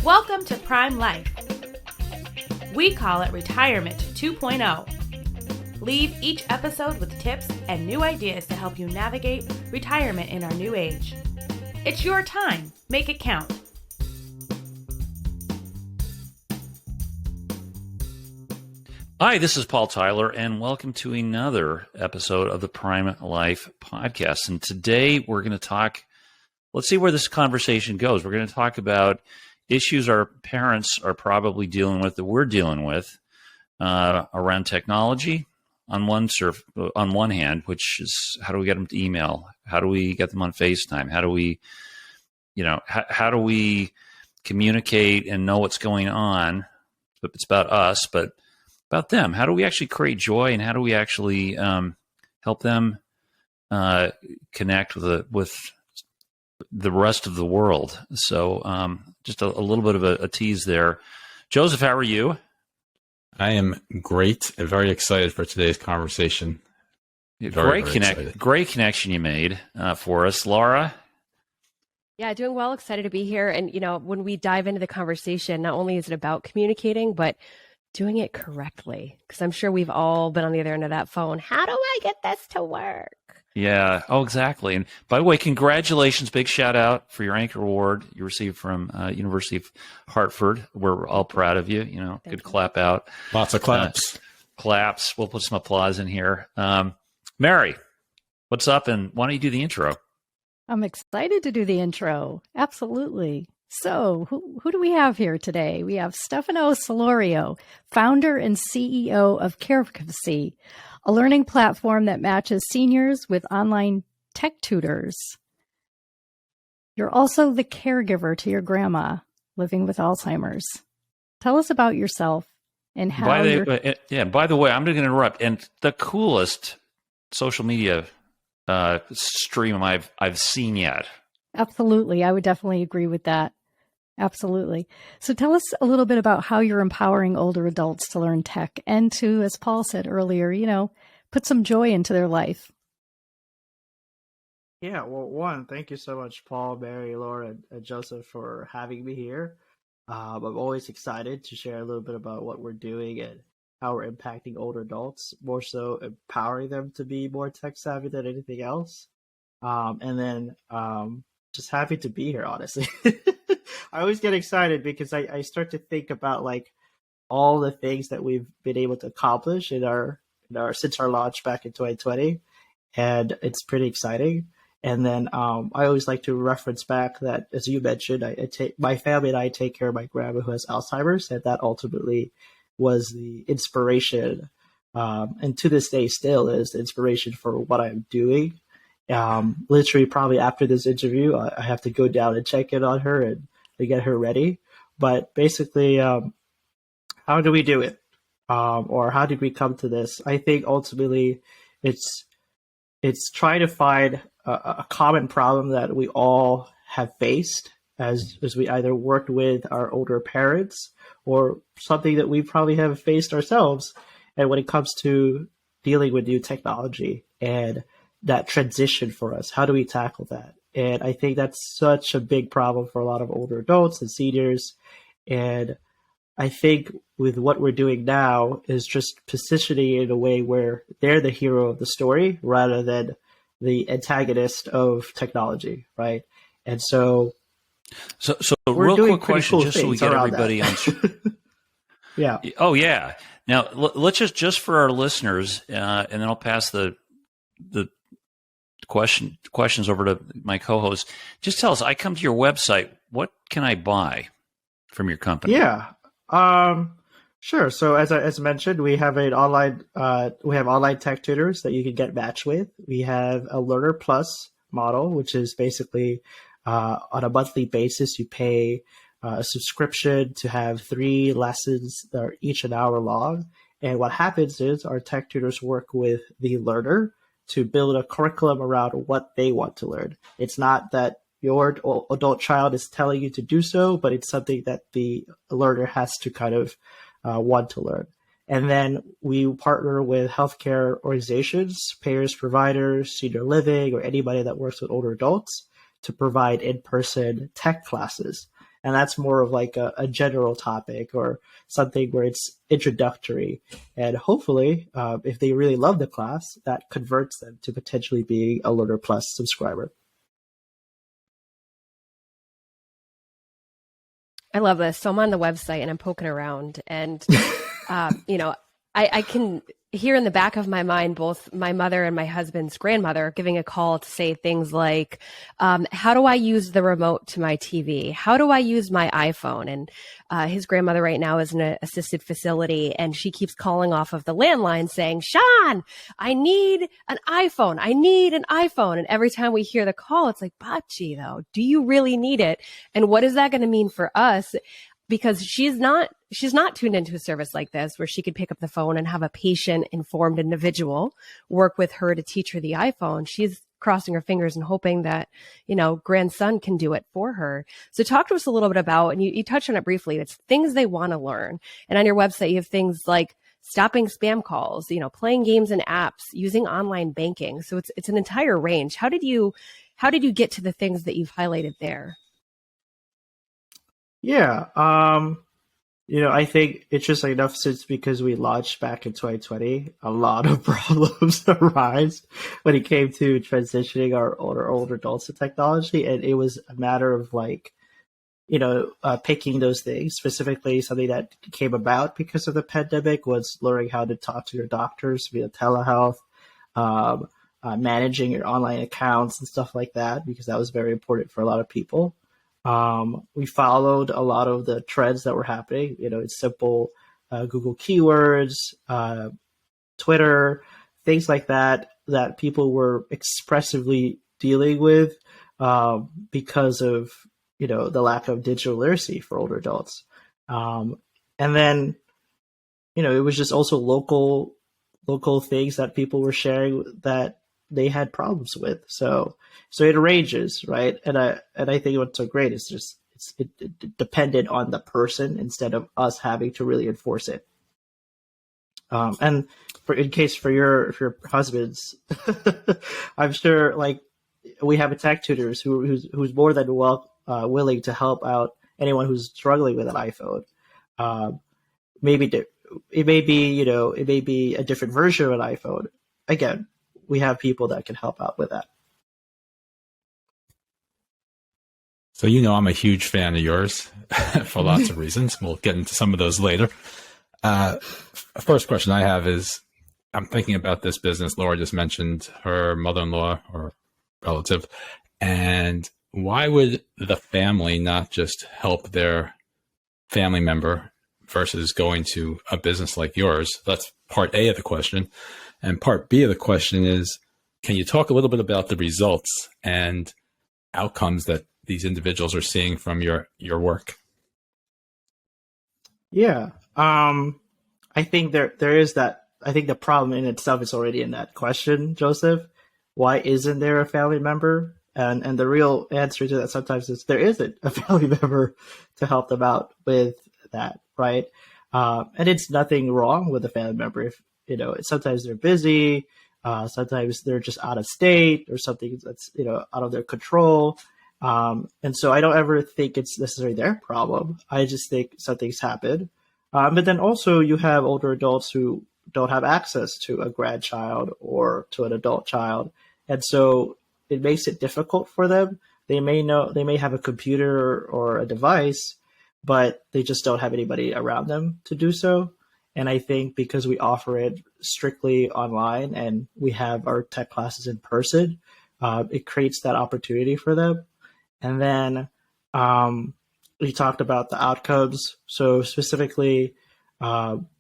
Welcome to Prime Life. We call it Retirement 2.0. Leave each episode with tips and new ideas to help you navigate retirement in our new age. It's your time. Make it count. Hi, this is Paul Tyler, and welcome to another episode of the Prime Life podcast. And today we're going to talk, let's see where this conversation goes. We're going to talk about issues our parents are probably dealing with, that we're dealing with, around technology on one hand, which is how do we get them to email? How do we get them on FaceTime? How do we, how do we communicate and know what's going on? It's about us, but about them. How do we actually create joy, and how do we actually help them connect with the rest of the world? So just a little bit of a tease there. Joseph, how are you? I am great and very excited for today's conversation. Great connection you made for us. Laura? Yeah, doing well, excited to be here. And, when we dive into the conversation, not only is it about communicating, but doing it correctly, because I'm sure we've all been on the other end of that phone. How do I get this to work? Yeah. Oh, exactly. And by the way, congratulations. Big shout out for your anchor award you received from University of Hartford. We're all proud of you. Thank Good you. Clap out. Lots of claps. Claps. We'll put some applause in here. Mary, what's up? And why don't you do the intro? I'm excited to do the intro. Absolutely. So who do we have here today? We have Stefano Selorio, founder and CEO of Carevacy, a learning platform that matches seniors with online tech tutors. You're also the caregiver to your grandma living with Alzheimer's. Tell us about yourself and how by the way, I'm going to interrupt. And the coolest social media stream I've seen yet. Absolutely. I would definitely agree with that. Absolutely. So tell us a little bit about how you're empowering older adults to learn tech and to, as Paul said earlier, put some joy into their life. Yeah, well, thank you so much, Paul, Mary, Laura, and Joseph, for having me here. I'm always excited to share a little bit about what we're doing and how we're impacting older adults, more so empowering them to be more tech savvy than anything else. Just happy to be here, honestly. I always get excited because I start to think about like all the things that we've been able to accomplish in our since our launch back in 2020, and it's pretty exciting. And then I always like to reference back that, as you mentioned, my family and I take care of my grandma who has Alzheimer's, and that ultimately was the inspiration, and to this day still is the inspiration for what I'm doing. Literally, probably after this interview, I have to go down and check in on her and get her ready. But basically, how do we do it? Or how did we come to this? I think ultimately it's trying to find a common problem that we all have faced as we either worked with our older parents or something that we probably have faced ourselves. And when it comes to dealing with new technology and that transition for us, how do we tackle that? And I think that's such a big problem for a lot of older adults and seniors. And I think with what we're doing now is just positioning it in a way where they're the hero of the story rather than the antagonist of technology, right? And so real quick question, cool just so we get everybody on. Yeah. Oh yeah. Now let's just for our listeners, and then I'll pass the questions over to my co-host. Just tell us, I come to your website, what can I buy from your company? Yeah. Sure. So as mentioned, we have online tech tutors that you can get matched with. We have a Learner Plus model, which is basically on a monthly basis, you pay a subscription to have 3 lessons that are each an hour long. And what happens is our tech tutors work with the learner to build a curriculum around what they want to learn. It's not that your adult child is telling you to do so, but it's something that the learner has to kind of want to learn. And then we partner with healthcare organizations, payers, providers, senior living, or anybody that works with older adults to provide in-person tech classes. And that's more of like a general topic or something where it's introductory. And hopefully, if they really love the class, that converts them to potentially being a Learner Plus subscriber. I love this. So I'm on the website and I'm poking around, and I can hear in the back of my mind both my mother and my husband's grandmother giving a call to say things like, how do I use the remote to my TV? How do I use my iPhone? And his grandmother right now is in an assisted facility, and she keeps calling off of the landline saying, Sean, I need an iPhone. I need an iPhone. And every time we hear the call, it's like, Bachi, though, do you really need it? And what is that going to mean for us? Because she's not tuned into a service like this where she could pick up the phone and have a patient informed individual work with her to teach her the iPhone. She's crossing her fingers and hoping that, grandson can do it for her. So talk to us a little bit about, and you touched on it briefly, it's things they want to learn. And on your website, you have things like stopping spam calls, playing games and apps, using online banking. So it's an entire range. How did you get to the things that you've highlighted there? Yeah. I think it's just enough since because we launched back in 2020, a lot of problems arise when it came to transitioning our older adults to technology. And it was a matter of picking those things. Specifically, something that came about because of the pandemic was learning how to talk to your doctors via telehealth, managing your online accounts and stuff like that, because that was very important for a lot of people. We followed a lot of the trends that were happening. It's simple Google keywords, Twitter, things like that people were expressively dealing with because of the lack of digital literacy for older adults. And then it was just also local things that people were sharing that they had problems with. So it ranges, right? And I think what's so great is just it depended on the person instead of us having to really enforce it. And in case for your husbands, I'm sure we have tech tutors who's more than willing to help out anyone who's struggling with an iPhone. It may be a different version of an iPhone. Again, we have people that can help out with that. So I'm a huge fan of yours for lots of reasons. We'll get into some of those later. First question I have is, I'm thinking about this business. Laura just mentioned her mother-in-law or relative. And why would the family not just help their family member versus going to a business like yours? That's part A of the question. And part B of the question is, can you talk a little bit about the results and outcomes that these individuals are seeing from your work? Yeah. I think there is that. I think the problem in itself is already in that question, Joseph. Why isn't there a family member? And the real answer to that sometimes is there isn't a family member to help them out with that, right? And it's nothing wrong with a family member if sometimes they're busy, sometimes they're just out of state or something that's out of their control. And so I don't ever think it's necessarily their problem. I just think something's happened. But then also you have older adults who don't have access to a grandchild or to an adult child. And so it makes it difficult for them. They may have a computer or a device, but they just don't have anybody around them to do so. And I think because we offer it strictly online and we have our tech classes in person, it creates that opportunity for them. And then we talked about the outcomes. So specifically,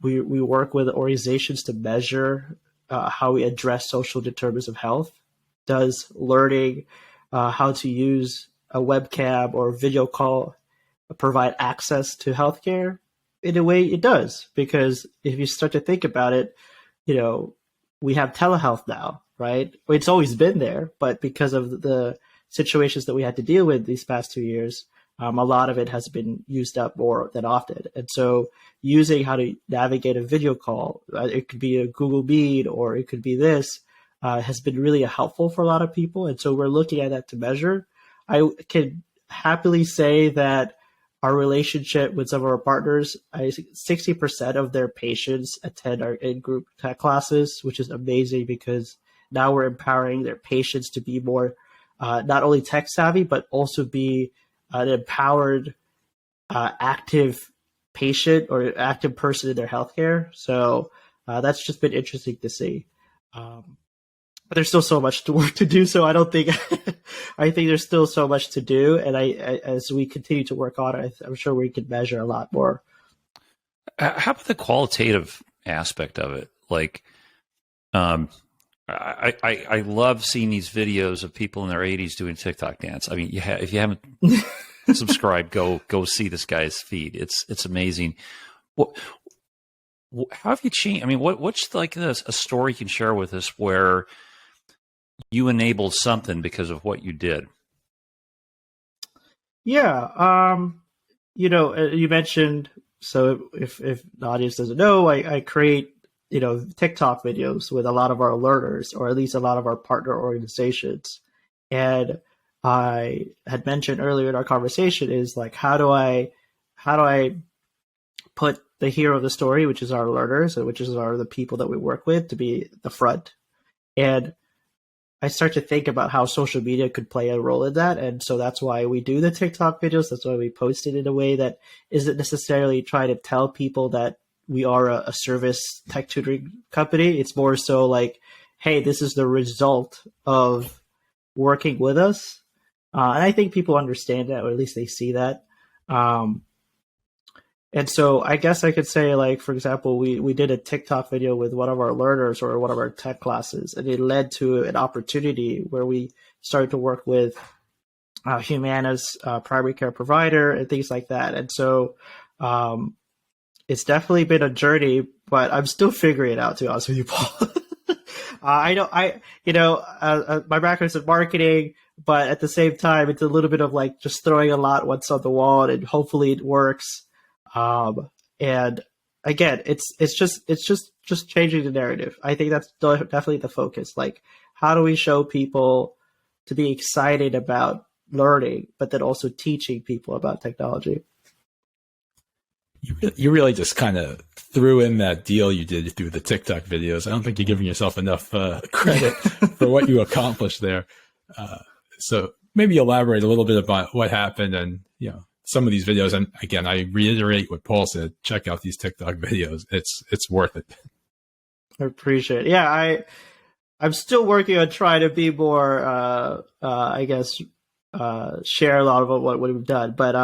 we work with organizations to measure how we address social determinants of health. Does learning how to use a webcam or video call provide access to healthcare? In a way, it does, because if you start to think about it, we have telehealth now, right? It's always been there, but because of the situations that we had to deal with these past 2 years, a lot of it has been used up more than often. And so using how to navigate a video call, it could be a Google Meet or it could be this, has been really helpful for a lot of people. And so we're looking at that to measure. I can happily say that our relationship with some of our partners, 60% of their patients attend our in-group tech classes, which is amazing because now we're empowering their patients to be more not only tech savvy, but also be an empowered, active patient or active person in their healthcare. So that's just been interesting to see. But there's still so much work to do. So I don't think, I think there's still so much to do. And as we continue to work on it, I'm sure we can measure a lot more. How about the qualitative aspect of it? Like, I love seeing these videos of people in their 80s doing TikTok dance. I mean, if you haven't subscribed, go see this guy's feed. It's amazing. How have you changed? I mean, what's like a story you can share with us where you enabled something because of what you did? Yeah. You mentioned, so if the audience doesn't know, I create, TikTok videos with a lot of our learners, or at least a lot of our partner organizations. And I had mentioned earlier in our conversation is like, how do I put the hero of the story, which is our learners, and which is the people that we work with, to be the front. And I start to think about how social media could play a role in that. And so that's why we do the TikTok videos. That's why we post it in a way that isn't necessarily trying to tell people that we are a service tech tutoring company. It's more so like, hey, this is the result of working with us. And I think people understand that, or at least they see that. And so I guess I could say, like, for example, we did a TikTok video with one of our learners or one of our tech classes, and it led to an opportunity where we started to work with Humana's primary care provider and things like that. And so it's definitely been a journey, but I'm still figuring it out, to be honest with you, Paul. My background's in marketing, but at the same time, it's a little bit of like just throwing a lot once on the wall, and hopefully it works. And again, it's just changing the narrative. I think that's definitely the focus. Like, how do we show people to be excited about learning, but then also teaching people about technology? You really just kind of threw in that deal you did through the TikTok videos. I don't think you're giving yourself enough credit for what you accomplished there. So maybe elaborate a little bit about what happened and, some of these videos. And again, I reiterate what Paul said, check out these TikTok videos. It's worth it. I appreciate it. Yeah, I'm still working on trying to be more, share a lot of what we've done. But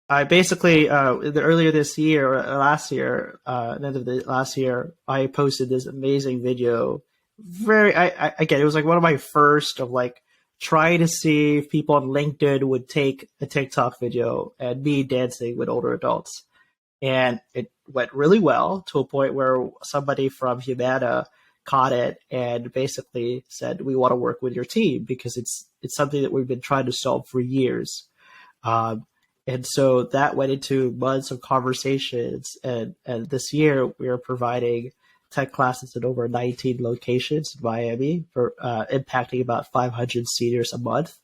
I basically, earlier this year, or last year, at the end of the last year, I posted this amazing video. Again, it was like one of my first of like, try to see if people on LinkedIn would take a TikTok video and me dancing with older adults. And it went really well, to a point where somebody from Humana caught it and basically said, we want to work with your team because it's something that we've been trying to solve for years. And so that went into months of conversations. And this year we are providing tech classes in over 19 locations in Miami, for impacting about 500 seniors a month.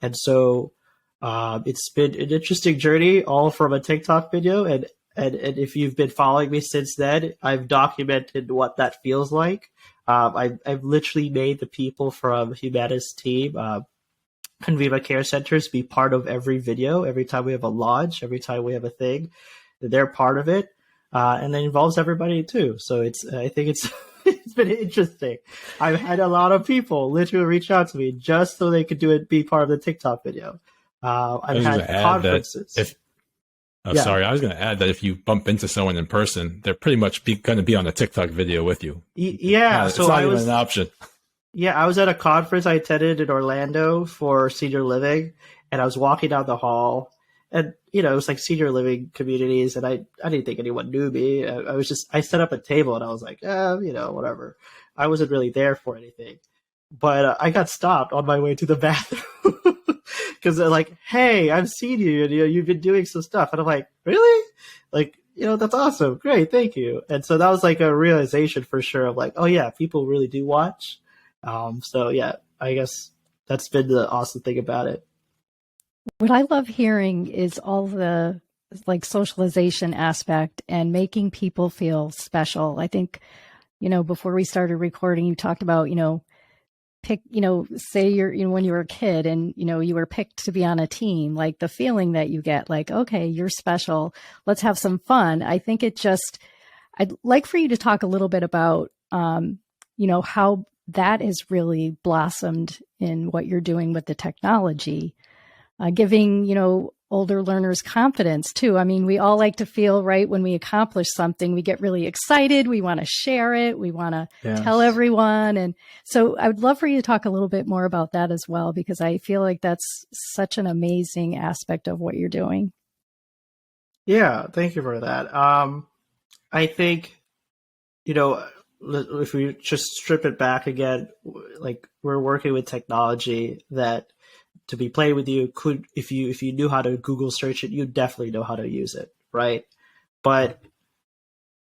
And so it's been an interesting journey, all from a TikTok video. And if you've been following me since then, I've documented what that feels like. I've literally made the people from Humana's team, Conviva Care Centers, be part of every video. Every time we have a launch, every time we have a thing, they're part of it. And it involves everybody too. So I think it's been interesting. I've had a lot of people literally reach out to me just so they could be part of the TikTok video. I've had conferences. Sorry, I was going to add that if you bump into someone in person, they're pretty much going to be on a TikTok video with you. Yeah, so it's not even an option. Yeah, I was at a conference I attended in Orlando for senior living, and I was walking down the hall. And, it was like senior living communities, and I didn't think anyone knew me. I set up a table, and I was like, whatever. I wasn't really there for anything. But I got stopped on my way to the bathroom because they're like, hey, I've seen you, and you've been doing some stuff. And I'm like, really? Like, that's awesome. Great, thank you. And so that was like a realization for sure of like, oh, yeah, people really do watch. So, yeah, I guess that's been the awesome thing about it. What I love hearing is all the like socialization aspect and making people feel special. I think, before we started recording, you talked about, pick, say when you were a kid and, you were picked to be on a team, like the feeling that you get, like, okay, you're special. Let's have some fun. I think I'd like for you to talk a little bit about, how that has really blossomed in what you're doing with the technology, giving, older learners confidence too. I mean, we all like to feel right when we accomplish something, we get really excited. We want to share it. We want to tell everyone. And so I would love for you to talk a little bit more about that as well, because I feel like that's such an amazing aspect of what you're doing. Yeah, thank you for that. I think, if we just strip it back again, like we're working with technology that to be played with you could, if you knew how to Google search it, you definitely know how to use it, right? But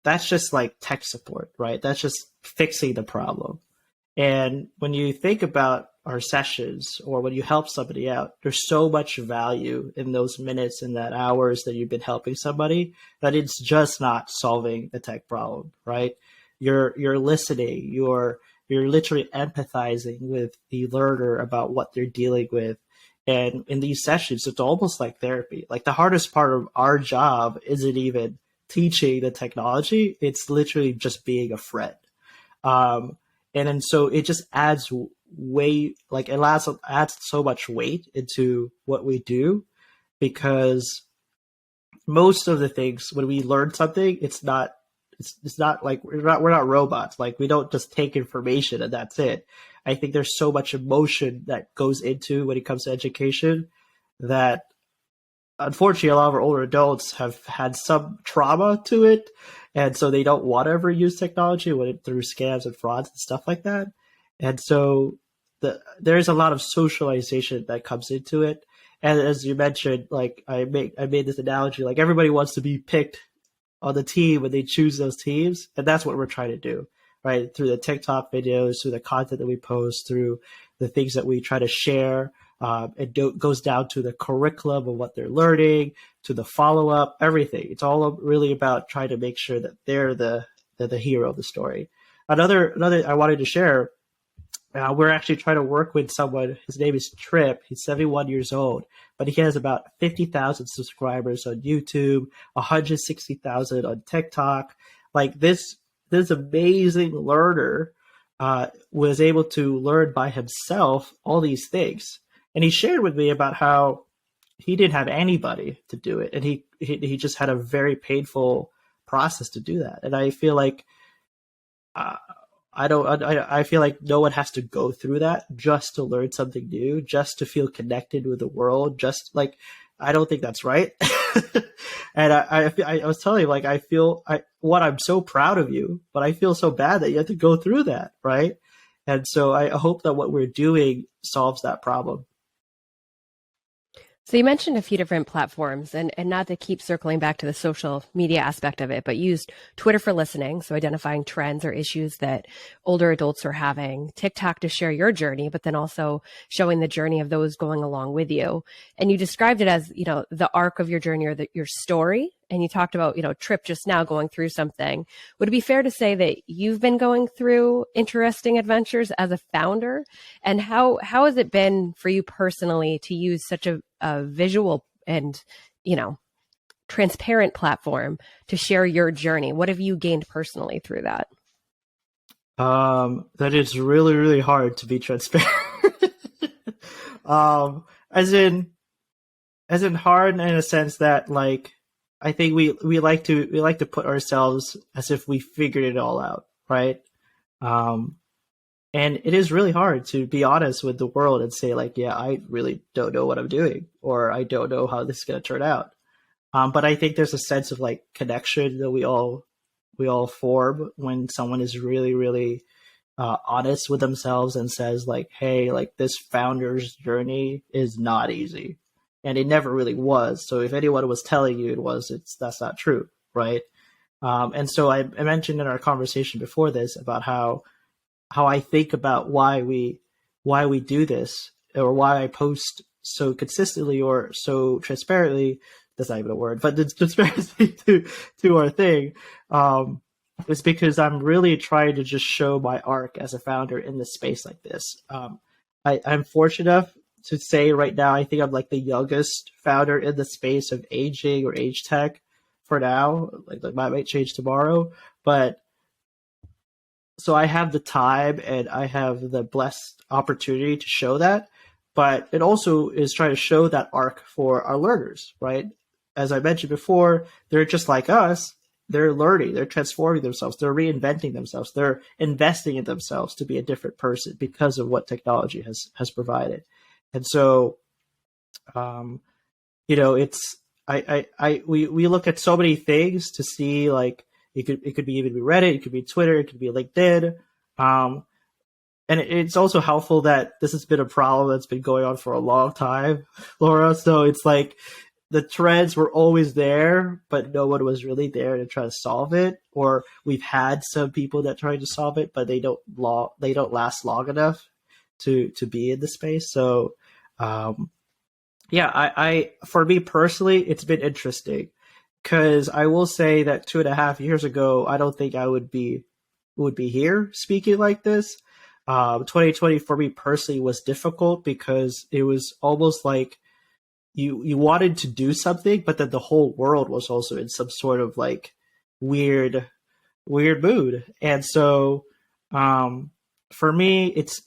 that's just like tech support, right? That's just fixing the problem. And when you think about our sessions or when you help somebody out, there's so much value in those minutes and that hours that you've been helping somebody that it's just not solving the tech problem, right? You're listening, you're literally empathizing with the learner about what they're dealing with. And in these sessions, it's almost like therapy. Like the hardest part of our job isn't even teaching the technology. It's literally just being a friend. And so it just adds like it adds so much weight into what we do, because most of the things when we learn something, it's not like we're not robots. Like we don't just take information and that's it. I think there's so much emotion that goes into when it comes to education that unfortunately a lot of our older adults have had some trauma to it, and so they don't want to ever use technology through scams and frauds and stuff like that. And so there's a lot of socialization that comes into it. And as you mentioned, like I made this analogy, like everybody wants to be picked on the team when they choose those teams, and that's what we're trying to do, right? Through the TikTok videos, through the content that we post, through the things that we try to share. It goes down to the curriculum of what they're learning, to the follow-up, everything. It's all really about trying to make sure that they're the hero of the story. Another I wanted to share, we're actually trying to work with someone. His name is Trip. He's 71 years old, but he has about 50,000 subscribers on YouTube, 160,000 on TikTok. Like this amazing learner was able to learn by himself all these things. And he shared with me about how he didn't have anybody to do it, and he just had a very painful process to do that. And I feel like I feel like no one has to go through that just to learn something new, just to feel connected with the world. Just like I don't think that's right. And I was telling you, like I'm so proud of you, but I feel so bad that you have to go through that, right? And so I hope that what we're doing solves that problem. So you mentioned a few different platforms, and not to keep circling back to the social media aspect of it, but used Twitter for listening, so identifying trends or issues that older adults are having, TikTok to share your journey, but then also showing the journey of those going along with you. And you described it as, the arc of your journey or your story. And you talked about, Trip just now going through something. Would it be fair to say that you've been going through interesting adventures as a founder? And how has it been for you personally to use such a visual and, transparent platform to share your journey? What have you gained personally through that? That is really, really hard to be transparent. As in hard in a sense that like, I think we like to put ourselves as if we figured it all out, right? And it is really hard to be honest with the world and say like, yeah, I really don't know what I'm doing, or I don't know how this is going to turn out. But I think there's a sense of like connection that we all form when someone is really, really honest with themselves and says like, hey, like this founder's journey is not easy. And it never really was. So if anyone was telling you that's not true, right? And so I mentioned in our conversation before this about how I think about why we do this, or why I post so consistently or so transparently, that's not even a word, but the transparency to our thing, is because I'm really trying to just show my arc as a founder in this space like this. I'm fortunate enough to say right now, I think I'm like the youngest founder in the space of aging or age tech for now. Like that might change tomorrow, but so I have the time and I have the blessed opportunity to show that. But it also is trying to show that arc for our learners, right? As I mentioned before, they're just like us. They're learning, they're transforming themselves, they're reinventing themselves, they're investing in themselves to be a different person because of what technology has provided. And so, it's we look at so many things to see, like it could be even be Reddit, it could be Twitter, it could be LinkedIn, and it's also helpful that this has been a problem that's been going on for a long time, Laura. So it's like the trends were always there, but no one was really there to try to solve it. Or we've had some people that tried to solve it, but they don't last long enough to be in the space. So, I for me personally, it's been interesting because I will say that 2.5 years ago, I don't think I would be here speaking like this. 2020 for me personally was difficult because it was almost like you wanted to do something, but then the whole world was also in some sort of like weird mood. And so for me, it's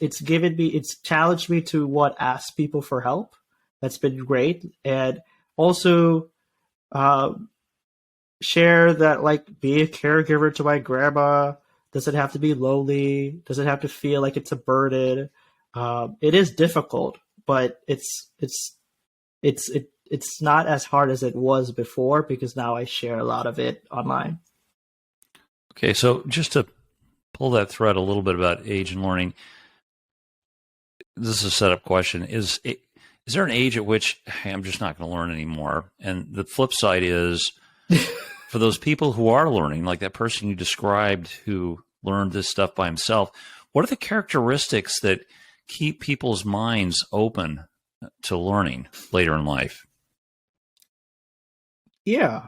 challenged me to ask people for help. That's been great. And also share that, like, be a caregiver to my grandma doesn't have to be lonely, doesn't have to feel like it's a burden. It is difficult, but it's not as hard as it was before because now I share a lot of it online. Okay, so just to pull that thread a little bit about age and learning, this is a setup question. Is there an age at which, hey, I'm just not going to learn anymore? And the flip side is, for those people who are learning, like that person you described who learned this stuff by himself, what are the characteristics that keep people's minds open to learning later in life? Yeah,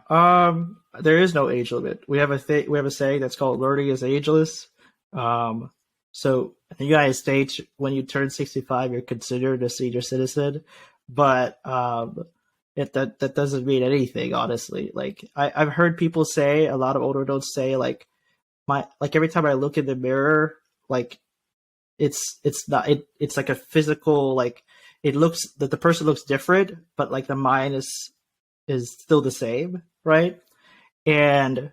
there is no age limit. We have a saying that's called "learning is ageless." So in the United States, when you turn 65, you're considered a senior citizen, but that doesn't mean anything, honestly. Like I've heard people say, a lot of older adults say, like every time I look in the mirror, like it's like a physical, like it looks that the person looks different, but like the mind is still the same, right? And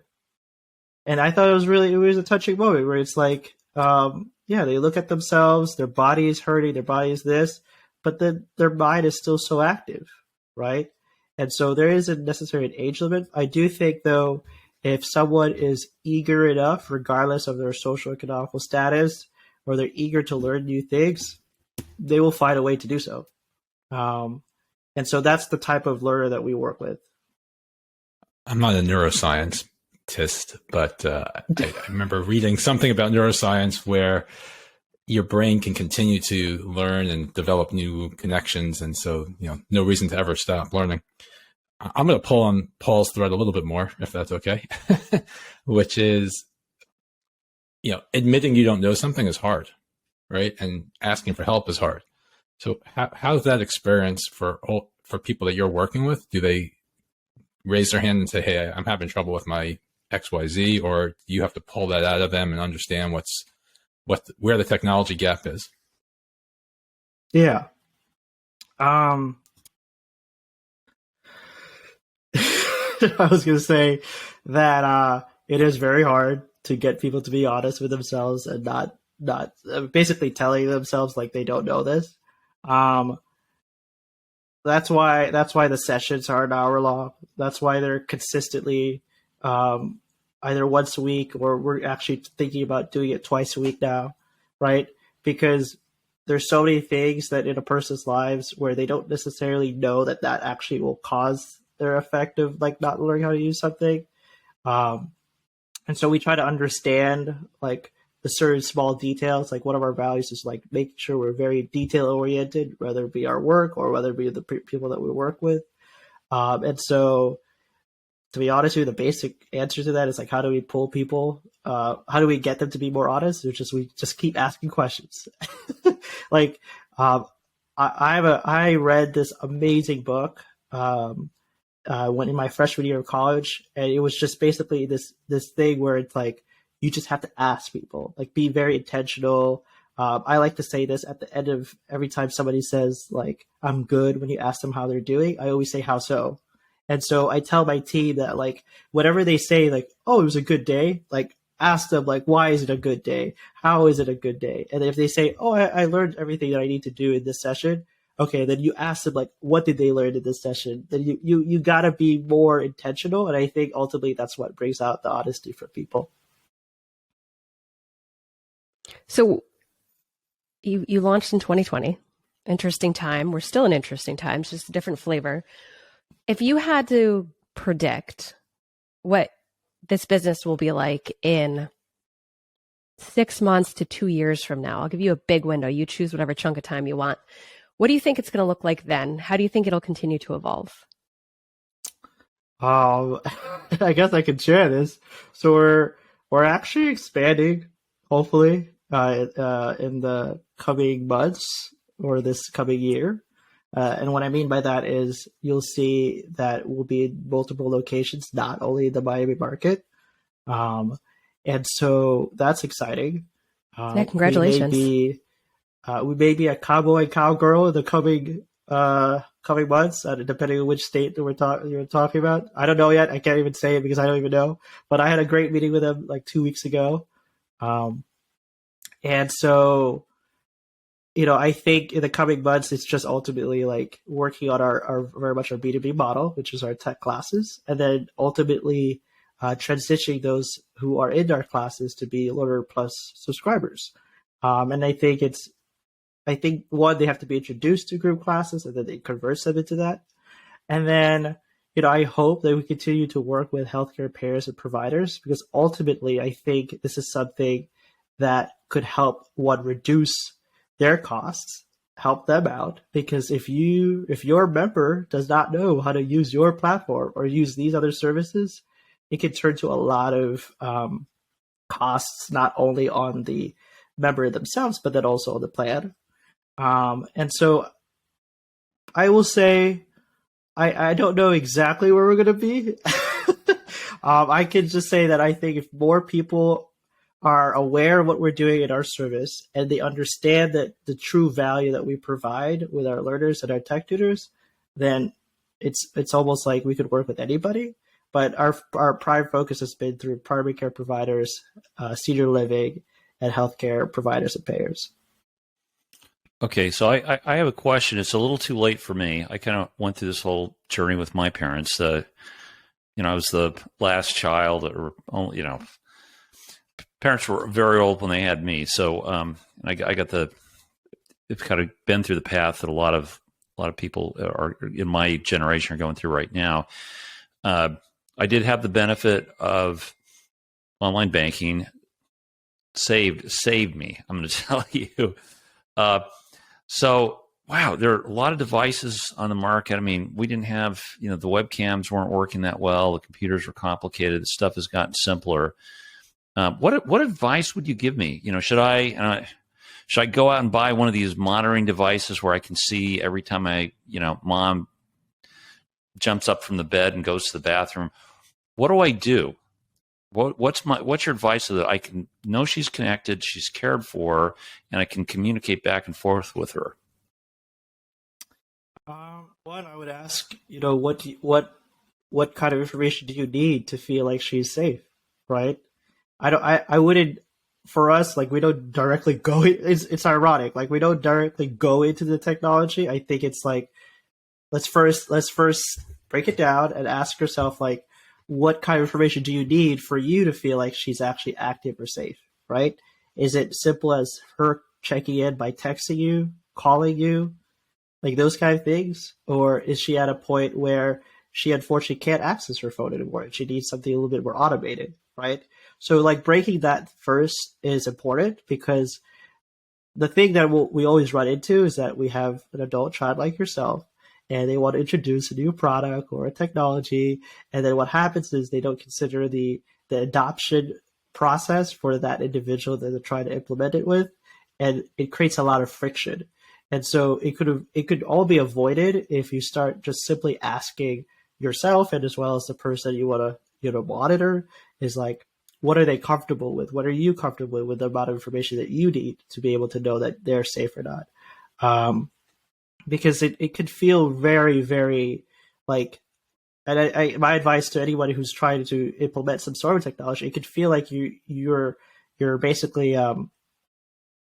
I thought it was a touching moment where it's like, they look at themselves, their body is hurting, their body is this, but then their mind is still so active, right? And so there isn't necessarily an age limit. I do think, though, if someone is eager enough, regardless of their social economical status, or they're eager to learn new things, they will find a way to do so. And so that's the type of learner that we work with. I'm not a neuroscientist, but I remember reading something about neuroscience where your brain can continue to learn and develop new connections. And so, no reason to ever stop learning. I'm going to pull on Paul's thread a little bit more, if that's okay, which is, admitting you don't know something is hard, right? And asking for help is hard. So how's that experience for people that you're working with? Do they raise their hand and say, hey, I'm having trouble with my XYZ, or do you have to pull that out of them and understand where the technology gap is? Yeah. I was going to say that it is very hard to get people to be honest with themselves and not basically telling themselves like they don't know this. That's why the sessions are an hour long. That's why they're consistently either once a week, or we're actually thinking about doing it twice a week now, right? Because there's so many things that in a person's lives where they don't necessarily know that actually will cause their effect of like not learning how to use something. And so we try to understand like the certain small details. Like one of our values is like making sure we're very detail oriented, whether it be our work or whether it be the people that we work with. And so, to be honest with you, the basic answer to that is like, how do we pull people? How do we get them to be more honest? It's just we just keep asking questions. Like, I read this amazing book when in my freshman year of college, and it was just basically this thing where it's like you just have to ask people, like be very intentional. I like to say this at the end of every time somebody says like I'm good, when you ask them how they're doing, I always say how so. And so I tell my team that like whatever they say, like, oh, it was a good day, like ask them like, why is it a good day? How is it a good day? And if they say, oh, I learned everything that I need to do in this session, okay, then you ask them like, what did they learn in this session? Then you gotta be more intentional. And I think ultimately that's what brings out the honesty for people. So you launched in 2020. Interesting time. We're still in interesting times, just a different flavor. If you had to predict what this business will be like in 6 months to 2 years from now, I'll give you a big window. You choose whatever chunk of time you want. What do you think it's going to look like then? How do you think it'll continue to evolve? I guess I can share this. So we're actually expanding, hopefully, in the coming months or this coming year. And what I mean by that is you'll see that we'll be in multiple locations, not only in the Miami market. And so that's exciting. Yeah, congratulations. We may be a cowboy and cowgirl in the coming months, depending on which state that you're talking about. I don't know yet. I can't even say it because I don't even know. But I had a great meeting with them like 2 weeks ago. And so, I think in the coming months, it's just ultimately like working on our very much our B2B model, which is our tech classes, and then ultimately transitioning those who are in our classes to be Learner Plus subscribers. And I think one, they have to be introduced to group classes, and then it converts them into that. And then, I hope that we continue to work with healthcare payers and providers, because ultimately I think this is something that could help reduce their costs, help them out. Because if your member does not know how to use your platform or use these other services, it can turn to a lot of costs, not only on the member themselves, but then also on the plan. And so I will say, I don't know exactly where we're going to be. I can just say that I think if more people are aware of what we're doing in our service and they understand that the true value that we provide with our learners and our tech tutors, then it's almost like we could work with anybody. But our prime focus has been through primary care providers, senior living, and healthcare providers and payers. Okay, so I have a question. It's a little too late for me. I kind of went through this whole journey with my parents. I was the last child, or parents were very old when they had me. So I got it's kind of been through the path that a lot of people are in my generation are going through right now. I did have the benefit of online banking. Saved me. I'm going to tell you. So, wow, there are a lot of devices on the market. I mean, we didn't have, the webcams weren't working that well. The computers were complicated. The stuff has gotten simpler. What advice would you give me? Should I go out and buy one of these monitoring devices where I can see every time mom jumps up from the bed and goes to the bathroom? What do I do? What's your advice so that I can know she's connected, she's cared for, and I can communicate back and forth with her? One, I would ask, what kind of information do you need to feel like she's safe, right? I wouldn't. For us, like, we don't directly go. It's ironic. Like, we don't directly go into the technology. I think it's like, let's first break it down and ask yourself, like, what kind of information do you need for you to feel like she's actually active or safe, right? Is it simple as her checking in by texting you, calling you, like those kind of things? Or is she at a point where she unfortunately can't access her phone anymore and she needs something a little bit more automated, right? So like breaking that first is important, because the thing that we always run into is that we have an adult child like yourself, and they want to introduce a new product or a technology, and then what happens is they don't consider the adoption process for that individual that they're trying to implement it with, and it creates a lot of friction. And so it could all be avoided if you start just simply asking yourself, and as well as the person you want to monitor, is like, what are they comfortable with? What are you comfortable with the amount of information that you need to be able to know that they're safe or not? Because it could feel very, very like, and my advice to anybody who's trying to implement some sort of technology, it could feel like you're basically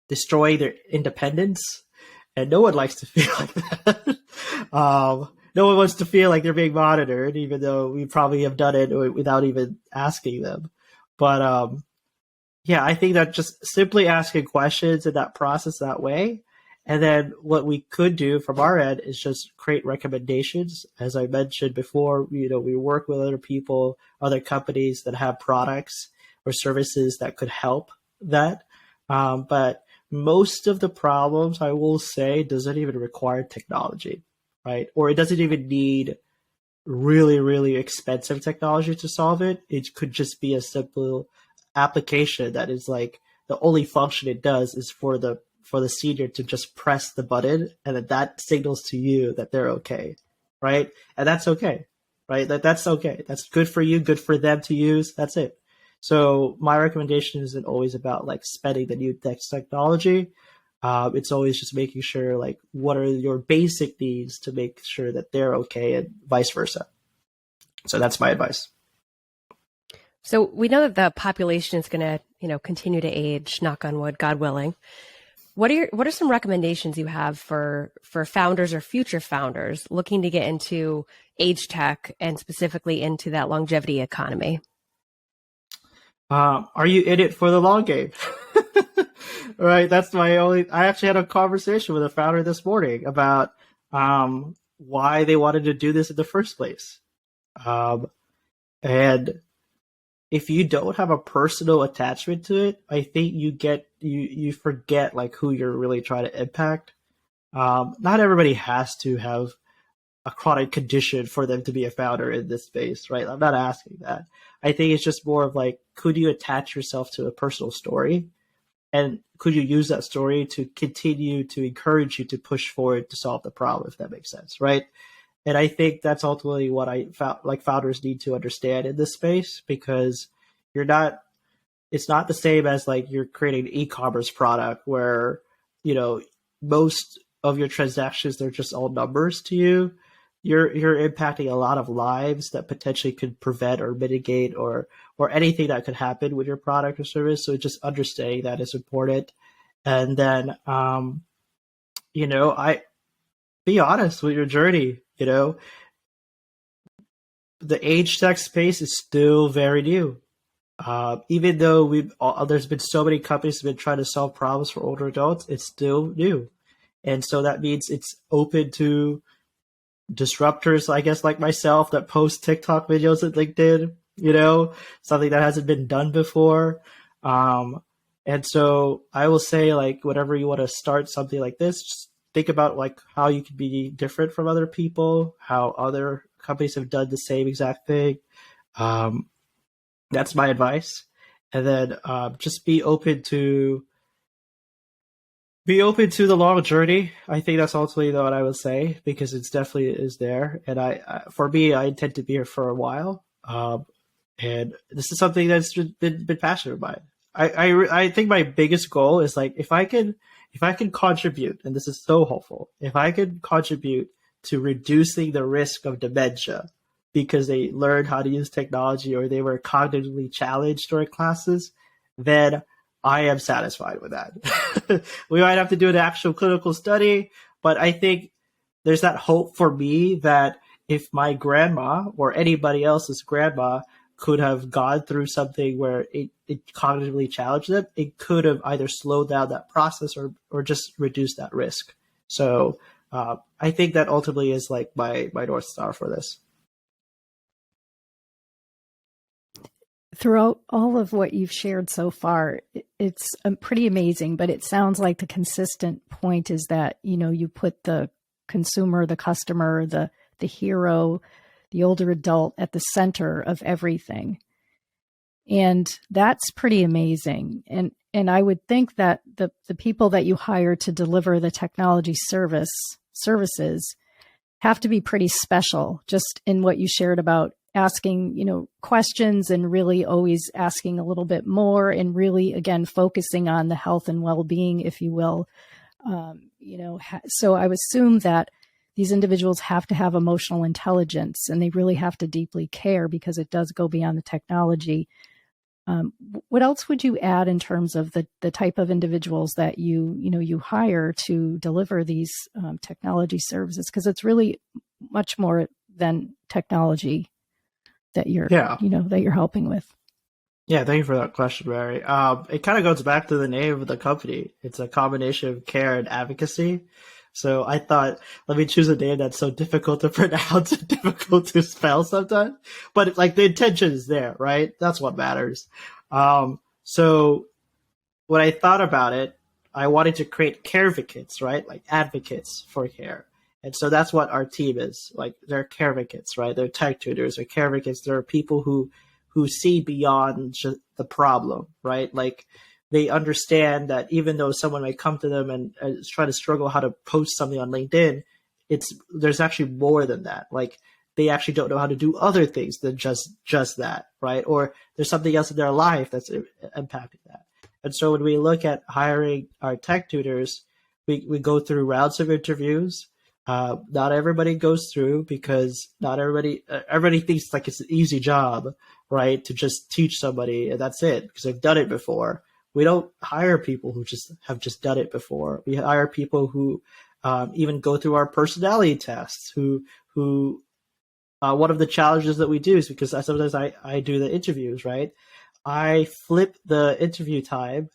destroying their independence, and no one likes to feel like that. No one wants to feel like they're being monitored, even though we probably have done it without even asking them. But yeah, I think that just simply asking questions in that process that way. And then what we could do from our end is just create recommendations. As I mentioned before, we work with other people, other companies that have products or services that could help that. But most of the problems, I will say, doesn't even require technology, right? Or it doesn't even need really, really expensive technology to solve it. It could just be a simple application that is like, the only function it does is for the senior to just press the button, and that signals to you that they're okay, right? And that's okay, right? That's okay. That's good for you, good for them to use. That's it. So my recommendation isn't always about like spending the new technology. It's always just making sure, like, what are your basic needs to make sure that they're okay, and vice versa. So that's my advice. So we know that the population is going to, continue to age, knock on wood, God willing. What are some recommendations you have for founders or future founders looking to get into age tech, and specifically into that longevity economy? Are you in it for the long game? Right. That's I actually had a conversation with a founder this morning about why they wanted to do this in the first place. And if you don't have a personal attachment to it, I think you forget like who you're really trying to impact. Not everybody has to have a chronic condition for them to be a founder in this space, right? I'm not asking that. I think it's just more of like, could you attach yourself to a personal story? And could you use that story to continue to encourage you to push forward to solve the problem, if that makes sense, right? And I think that's ultimately what I found, like, founders need to understand in this space, because it's not the same as like you're creating an e-commerce product where, most of your transactions, they're just all numbers to you. You're impacting a lot of lives that potentially could prevent or mitigate or anything that could happen with your product or service. So just understanding that is important. And then, I be honest with your journey. The age tech space is still very new. Even though there's been so many companies that have been trying to solve problems for older adults, it's still new. And so that means it's open to disruptors, I guess, like myself, that post TikTok videos at LinkedIn, something that hasn't been done before. And so I will say, like, whenever you want to start something like this, just think about like how you can be different from other people, how other companies have done the same exact thing. That's my advice. And then just be open to the long journey. I think that's ultimately what I would say, because it's definitely is there. And for me, I intend to be here for a while. And this is something that's been passionate about. I think my biggest goal is like, if I can contribute, and this is so hopeful, if I could contribute to reducing the risk of dementia because they learned how to use technology or they were cognitively challenged during classes, then I am satisfied with that. We might have to do an actual clinical study, but I think there's that hope for me that if my grandma or anybody else's grandma could have gone through something where it cognitively challenged them, it could have either slowed down that process or just reduced that risk. So I think that ultimately is like my North Star for this. throughout all of what you've shared so far, it's pretty amazing, but it sounds like the consistent point is that, you put the consumer, the customer, the hero, the older adult at the center of everything. And that's pretty amazing. And I would think that the people that you hire to deliver the technology services have to be pretty special, just in what you shared about asking, questions and really always asking a little bit more, and really, again, focusing on the health and well-being, if you will. So I would assume that these individuals have to have emotional intelligence, and they really have to deeply care, because it does go beyond the technology. What else would you add in terms of the type of individuals that you hire to deliver these technology services? Because it's really much more than technology that you're helping with. Yeah, thank you for that question, Mary. It kind of goes back to the name of the company. It's a combination of care and advocacy. So I thought, let me choose a name that's so difficult to pronounce and difficult to spell sometimes. But like, the intention is there, right? That's what matters. So when I thought about it, I wanted to create carevacates, right? Like advocates for care. And so that's what our team is. Like, they're carevacates, right? They're tech tutors, they're carevacates. They're people who see beyond just the problem, right? Like, they understand that even though someone may come to them and is trying to struggle how to post something on LinkedIn, there's actually more than that. Like, they actually don't know how to do other things than just that, right? Or there's something else in their life that's impacting that. And so when we look at hiring our tech tutors, we go through rounds of interviews. Not everybody goes through, because not everybody thinks like it's an easy job, right? To just teach somebody and that's it, because they've done it before. We don't hire people who have just done it before. We hire people who even go through our personality tests, who one of the challenges that we do is, because sometimes I do the interviews, right? I flip the interview time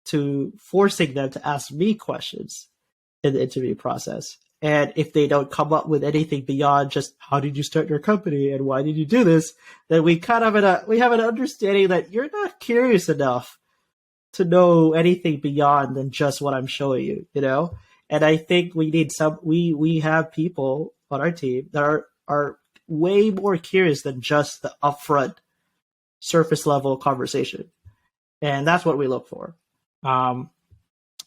to forcing them to ask me questions in the interview process. And if they don't come up with anything beyond just, how did you start your company and why did you do this, then we have an understanding that you're not curious enough to know anything beyond than just what I'm showing you, And I think we need we have people on our team that are way more curious than just the upfront surface level conversation. And that's what we look for.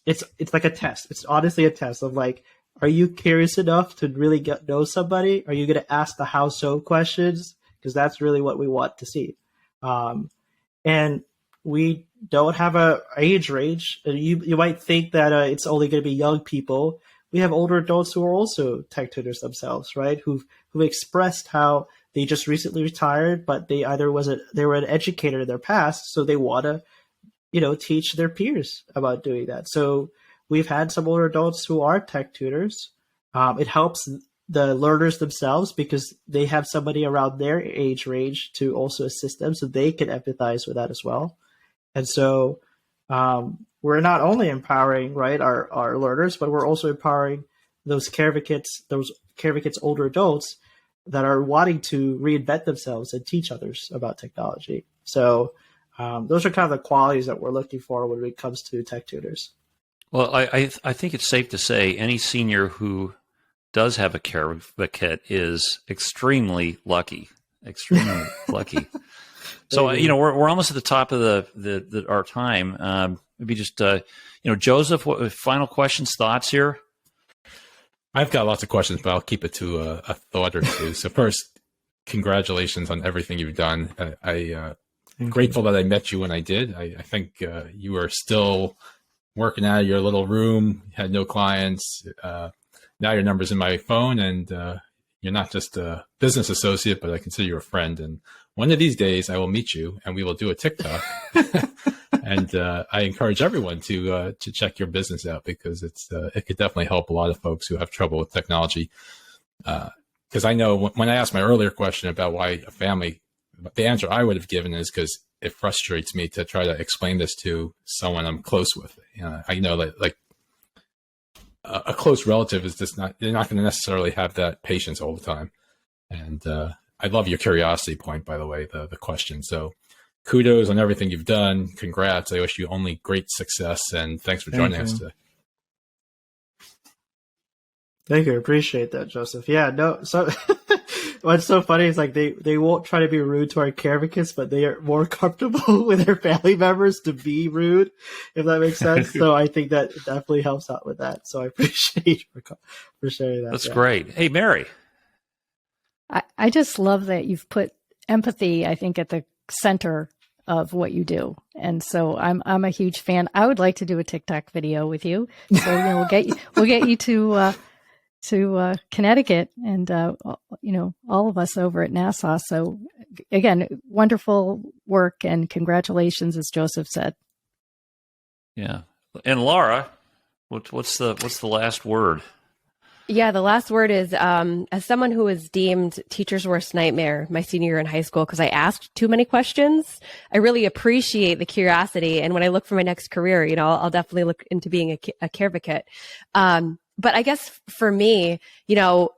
It's like a test. It's honestly a test of like, are you curious enough to really know somebody? Are you going to ask the how so questions? Because that's really what we want to see. And we don't have a age range. You might think that it's only going to be young people. We have older adults who are also tech tutors themselves, right? Who've expressed how they just recently retired, but they were an educator in their past, so they want to, teach their peers about doing that. So we've had some older adults who are tech tutors. It helps the learners themselves, because they have somebody around their age range to also assist them, so they can empathize with that as well. And so we're not only empowering, right, our learners, but we're also empowering those carevacates older adults that are wanting to reinvent themselves and teach others about technology. So those are kind of the qualities that we're looking for when it comes to tech tutors. Well, I think it's safe to say any senior who does have a carevacat is extremely lucky. Extremely lucky. So we're almost at the top of our time. Maybe just Joseph, what final questions, thoughts here? I've got lots of questions, but I'll keep it to a thought or two. So first, congratulations on everything you've done. I'm grateful that I met you when I did. I think you were still working out of your little room, had no clients. Now your number's in my phone, and you're not just a business associate, but I consider you a friend. And one of these days I will meet you and we will do a TikTok. And I encourage everyone to check your business out, because it could definitely help a lot of folks who have trouble with technology. Because I know when I asked my earlier question about why a family, the answer I would have given is because it frustrates me to try to explain this to someone I'm close with. I know that like a close relative is just they're not going to necessarily have that patience all the time. And I love your curiosity point, by the way, the question. So kudos on everything you've done. Congrats. I wish you only great success, and thanks for joining us today. Thank you. Appreciate that, Joseph. Yeah, no, so what's so funny is like they won't try to be rude to our care advocates, but they are more comfortable with their family members to be rude, if that makes sense. So I think that definitely helps out with that. So I appreciate you for sharing that. That's great. Hey, Mary. I just love that you've put empathy, I think, at the center of what you do. And so I'm a huge fan. I would like to do a TikTok video with you. So we'll get you to Connecticut and all of us over at Nassau. So again, wonderful work and congratulations, as Joseph said. Yeah. And Laura, what's the last word? Yeah, the last word is, as someone who was deemed teacher's worst nightmare my senior year in high school because I asked too many questions, I really appreciate the curiosity. And when I look for my next career, I'll definitely look into being a care advocate. But I guess for me, we're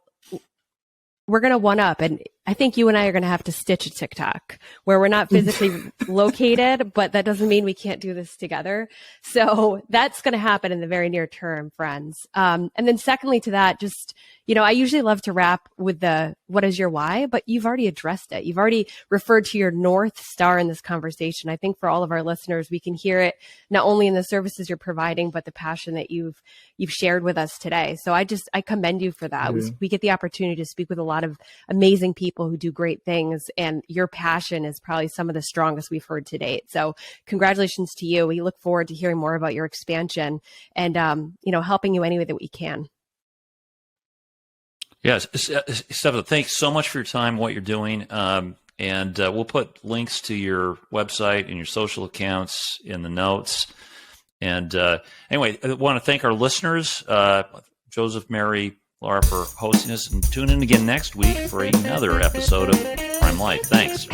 going to one up, and I think you and I are going to have to stitch a TikTok where we're not physically located, but that doesn't mean we can't do this together. So that's going to happen in the very near term, friends. And then secondly to that, just, I usually love to wrap with what is your why, but you've already addressed it. You've already referred to your North Star in this conversation. I think for all of our listeners, we can hear it not only in the services you're providing, but the passion that you've shared with us today. So I commend you for that. Mm-hmm. We get the opportunity to speak with a lot of amazing people who do great things, and your passion is probably some of the strongest we've heard to date. So congratulations to you. We look forward to hearing more about your expansion and, helping you any way that we can. Yes, Stefano, thanks so much for your time, what you're doing. And we'll put links to your website and your social accounts in the notes. And anyway, I want to thank our listeners, Joseph, Mary, Laura, for hosting us. And tune in again next week for another episode of Prime Life. Thanks.